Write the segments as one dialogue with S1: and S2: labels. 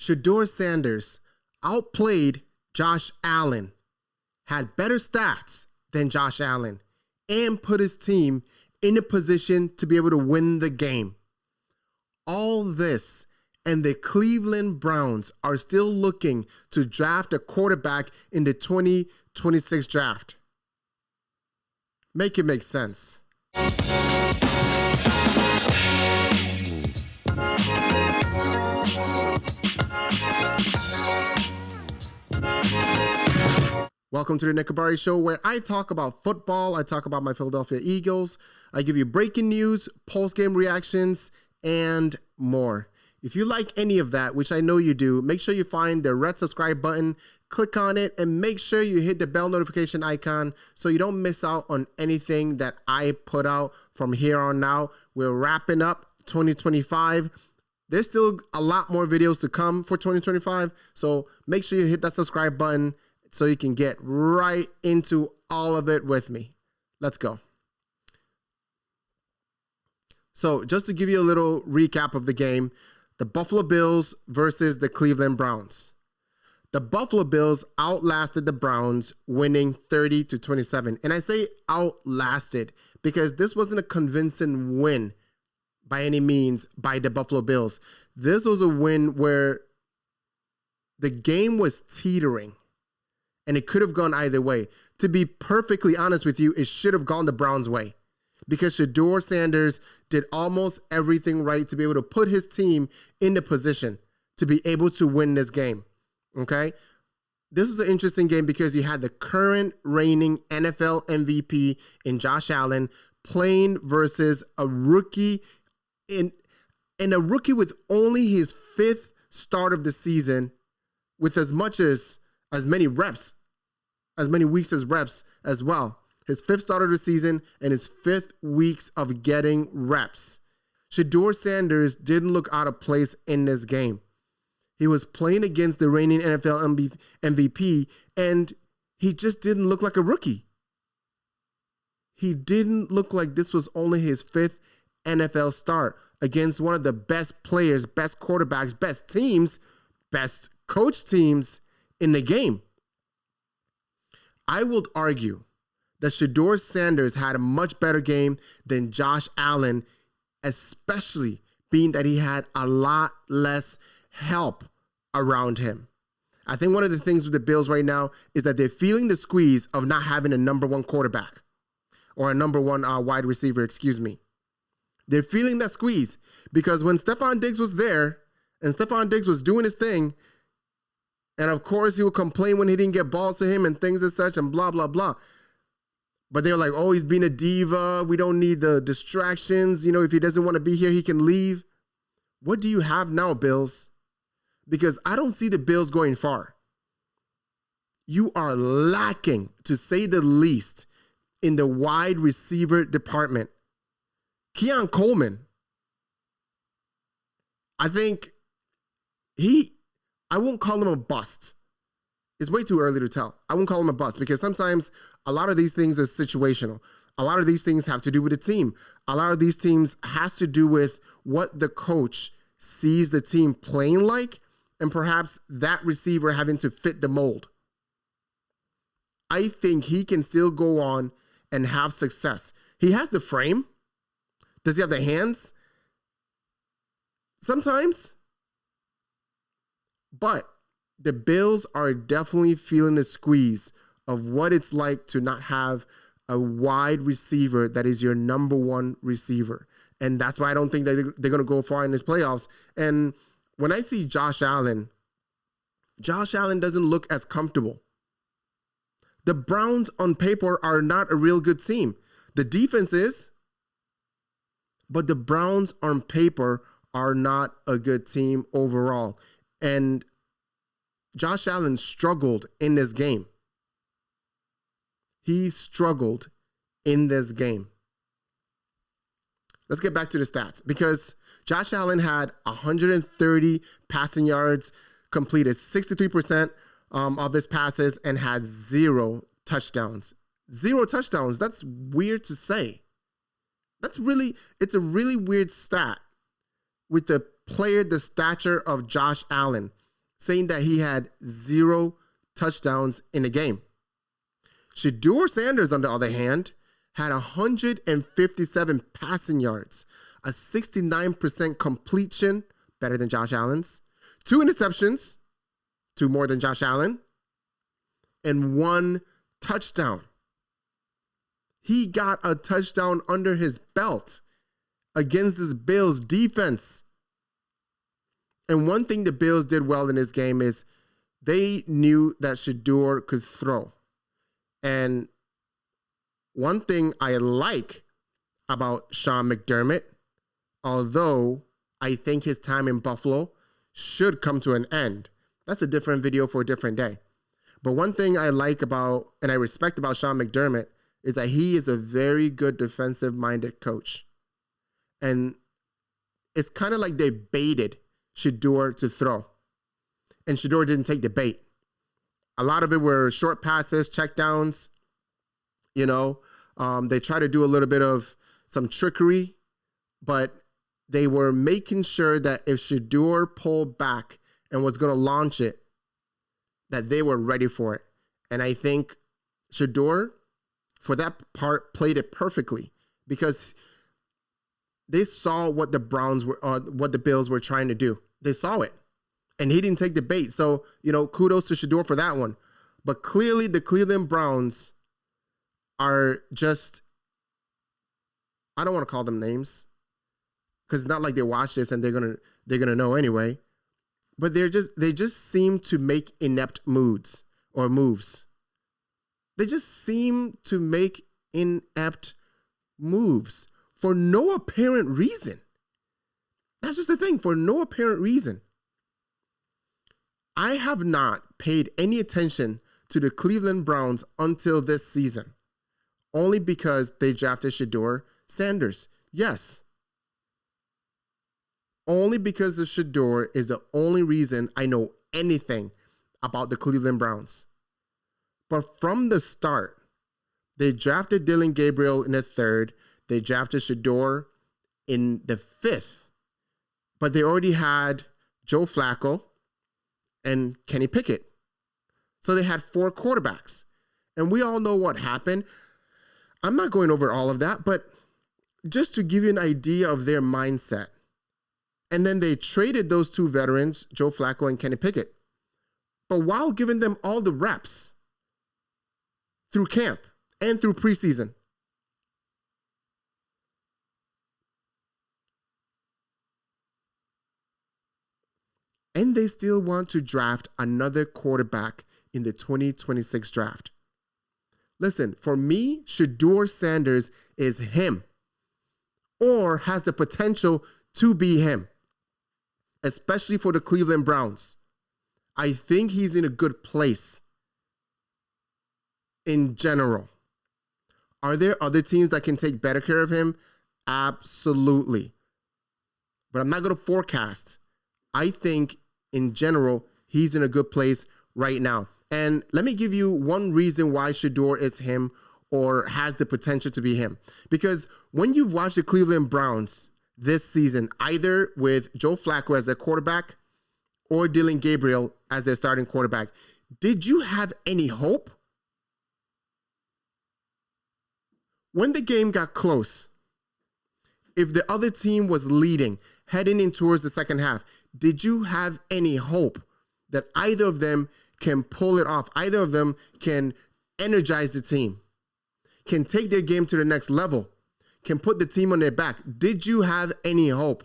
S1: Shedeur Sanders outplayed Josh Allen, had better stats than Josh Allen, and put his team in a position to be able to win the game. All this, and the Cleveland Browns are still looking to draft a quarterback in the 2026 draft. Make it make sense. Welcome to the Nick Kabari Show, where I talk about football, I talk about my Philadelphia Eagles, I give you breaking news, post-game reactions, and more. If you like any of that, which I know you do, make sure you find the red subscribe button, click on it, and make sure you hit the bell notification icon so you don't miss out on anything that I put out from here on out. We're wrapping up 2025. There's still a lot more videos to come for 2025, so make sure you hit that subscribe button so you can get right into all of it with me. Let's go. So just to give you a little recap of the game, the Buffalo Bills versus the Cleveland Browns. The Buffalo Bills outlasted the Browns, winning 30-27. And I say outlasted because this wasn't a convincing win by any means by the Buffalo Bills. This was a win where the game was teetering. And it could have gone either way. To be perfectly honest with you, it should have gone the Browns' way. Because Shedeur Sanders did almost everything right to be able to put his team in the position to be able to win this game. Okay? This was an interesting game because you had the current reigning NFL MVP in Josh Allen playing versus a rookie and a rookie with only his fifth start of the season with as many reps, as many weeks as reps as well. His fifth start of the season and his 5th weeks of getting reps. Shedeur Sanders didn't look out of place in this game. He was playing against the reigning NFL MVP, and he just didn't look like a rookie. He didn't look like this was only his 5th NFL start against one of the best players, best quarterbacks, best teams, best coach teams in the game. I would argue that Shedeur Sanders had a much better game than Josh Allen, especially being that he had a lot less help around him. I think one of the things with the Bills right now is that they're feeling the squeeze of not having a number one quarterback or a number one wide receiver, They're feeling that squeeze because when Stephon Diggs was there and Stephon Diggs was doing his thing, and of course, he would complain when he didn't get balls to him and things as such and blah, blah, blah. But they're like, oh, he's being a diva. We don't need the distractions. You know, if he doesn't want to be here, he can leave. What do you have now, Bills? Because I don't see the Bills going far. You are lacking, to say the least, in the wide receiver department. Keon Coleman, I think I won't call him a bust. It's way too early to tell. I won't call him a bust because sometimes a lot of these things are situational. A lot of these things have to do with the team. A lot of these teams has to do with what the coach sees the team playing like and perhaps that receiver having to fit the mold. I think he can still go on and have success. He has the frame. Does he have the hands? Sometimes. But the Bills are definitely feeling the squeeze of what it's like to not have a wide receiver that is your number one receiver. And that's why I don't think that they're going to go far in this playoffs. And when I see Josh Allen doesn't look as comfortable. The Browns on paper are not a real good team. The defense is, but the Browns on paper are not a good team overall. And Josh Allen struggled in this game. He struggled in this game. Let's get back to the stats because Josh Allen had 130 passing yards, completed 63% of his passes, and had 0 touchdowns. 0 touchdowns. That's weird to say. It's a really weird stat with the player the stature of Josh Allen. saying that he had 0 touchdowns in a game. Shedeur Sanders, on the other hand, had 157 passing yards, a 69% completion, better than Josh Allen's, 2 interceptions, 2 more than Josh Allen, and 1 touchdown. He got a touchdown under his belt against this Bills defense. And one thing the Bills did well in this game is they knew that Shedeur could throw. And one thing I like about Sean McDermott, although I think his time in Buffalo should come to an end. That's a different video for a different day. But one thing I like about and I respect about Sean McDermott is that he is a very good defensive-minded coach. And it's kind of like they baited Shedeur to throw. And Shedeur didn't take the bait. A lot of it were short passes, checkdowns. They try to do a little bit of some trickery, but they were making sure that if Shedeur pulled back and was going to launch it, that they were ready for it. And I think Shedeur, for that part, played it perfectly because they saw what the Bills were trying to do. They saw it, and he didn't take the bait. So, kudos to Shedeur for that one. But clearly, the Cleveland Browns are just, I don't want to call them names because it's not like they watch this and they're gonna know anyway. But they just seem to make inept moves. They just seem to make inept moves for no apparent reason. That's just the thing, for no apparent reason. I have not paid any attention to the Cleveland Browns until this season, only because they drafted Shedeur Sanders. Yes. Only because of Shedeur is the only reason I know anything about the Cleveland Browns. But from the start, they drafted Dillon Gabriel in the 3rd. They drafted Shedeur in the 5th. But they already had Joe Flacco and Kenny Pickett. So they had 4 quarterbacks. And we all know what happened. I'm not going over all of that, but just to give you an idea of their mindset. And then they traded those 2 veterans, Joe Flacco and Kenny Pickett. But while giving them all the reps through camp and through preseason, and they still want to draft another quarterback in the 2026 draft. Listen, for me, Shedeur Sanders is him or has the potential to be him, especially for the Cleveland Browns. I think he's in a good place in general. Are there other teams that can take better care of him? Absolutely. But I'm not going to forecast. I think in general, he's in a good place right now. And let me give you one reason why Shedeur is him or has the potential to be him. Because when you've watched the Cleveland Browns this season, either with Joe Flacco as their quarterback or Dillon Gabriel as their starting quarterback, did you have any hope? When the game got close, if the other team was leading, heading in towards the second half, did you have any hope that either of them can pull it off? Either of them can energize the team, can take their game to the next level, can put the team on their back? Did you have any hope?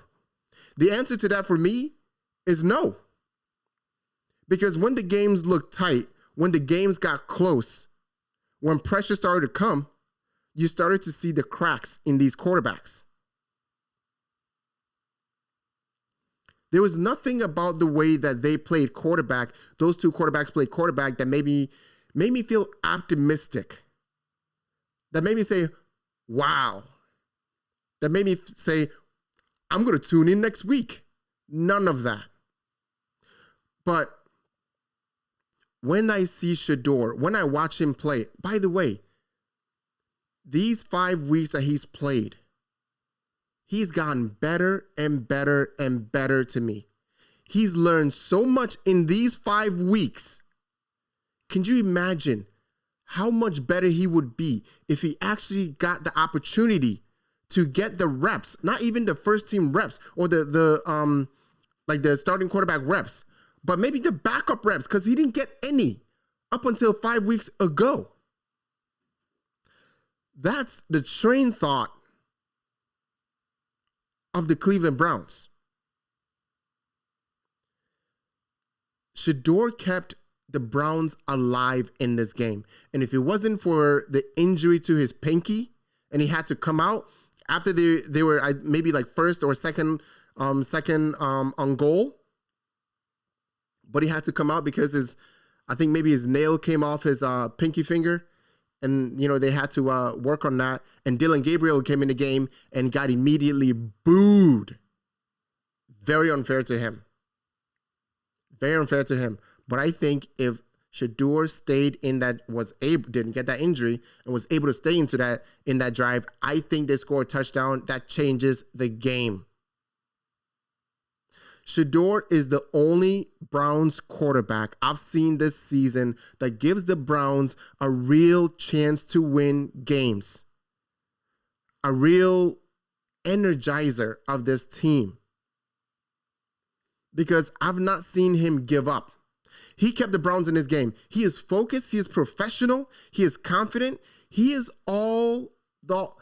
S1: The answer to that for me is no. Because when the games looked tight, when the games got close, when pressure started to come, you started to see the cracks in these quarterbacks. There was nothing about the way that they played quarterback, those 2 quarterbacks played quarterback, that made me feel optimistic. That made me say, wow. That made me say, I'm going to tune in next week. None of that. But when I see Shedeur, when I watch him play, by the way, these 5 weeks that he's played, he's gotten better and better and better to me. He's learned so much in these 5 weeks. Can you imagine how much better he would be if he actually got the opportunity to get the reps, not even the first team reps or the starting quarterback reps, but maybe the backup reps, because he didn't get any up until 5 weeks ago. That's the train thought of the Cleveland Browns. Shedeur kept the Browns alive in this game. And if it wasn't for the injury to his pinky and he had to come out after they were maybe like first or second on goal, but he had to come out because I think maybe his nail came off his pinky finger, and they had to work on that. And Dillon Gabriel came in the game and got immediately booed. Very unfair to him. Very unfair to him. But I think if Shedeur stayed didn't get that injury and was able to stay in that drive, I think they score a touchdown that changes the game. Shedeur is the only Browns quarterback I've seen this season that gives the Browns a real chance to win games. A real energizer of this team. Because I've not seen him give up. He kept the Browns in this game. He is focused. He is professional. He is confident. He has all the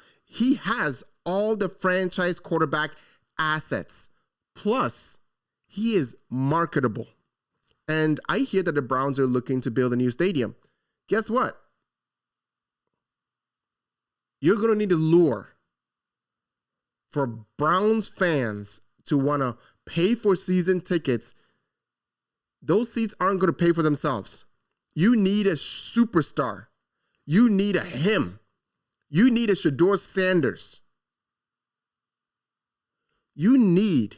S1: franchise quarterback assets. Plus, he is marketable. And I hear that the Browns are looking to build a new stadium. Guess what? You're going to need a lure for Browns fans to want to pay for season tickets. Those seats aren't going to pay for themselves. You need a superstar. You need a him. You need a Shedeur Sanders. You need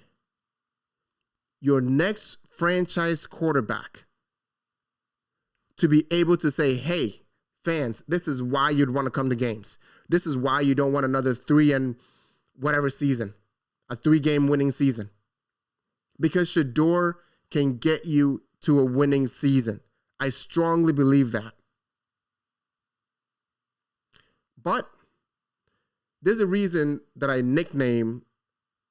S1: your next franchise quarterback to be able to say, hey, fans, this is why you'd want to come to games. This is why you don't want another 3-and whatever season, a 3-game winning season. Because Shedeur can get you to a winning season. I strongly believe that. But there's a reason that I nickname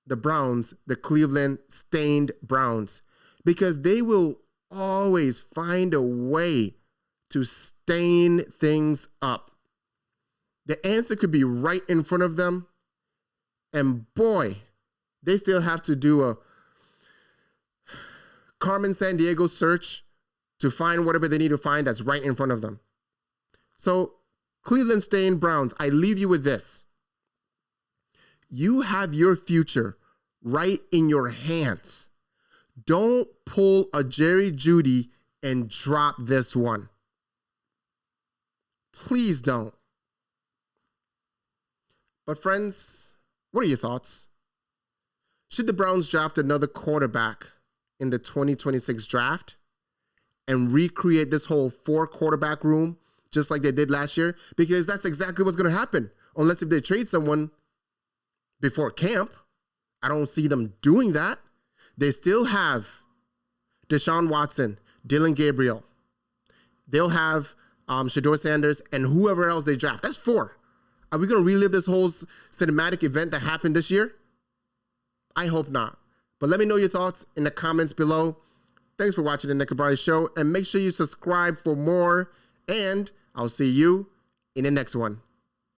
S1: the Browns the Cleveland Stained Browns, because they will always find a way to stain things up. The answer could be right in front of them, and boy, they still have to do a Carmen Sandiego search to find whatever they need to find that's right in front of them. So, Cleveland Stained Browns, I leave you with this. You have your future right in your hands. Don't pull a Jerry Jeudy and drop this one. Please don't. But friends, what are your thoughts? Should the Browns draft another quarterback in the 2026 draft and recreate this whole 4-quarterback room just like they did last year? Because that's exactly what's going to happen. Unless if they trade someone before camp. I don't see them doing that. They still have Deshaun Watson, Dillon Gabriel. They'll have Shedeur Sanders and whoever else they draft. That's 4. Are we going to relive this whole cinematic event that happened this year? I hope not. But let me know your thoughts in the comments below. Thanks for watching the Nick Cabrera Show, and make sure you subscribe for more, and I'll see you in the next one.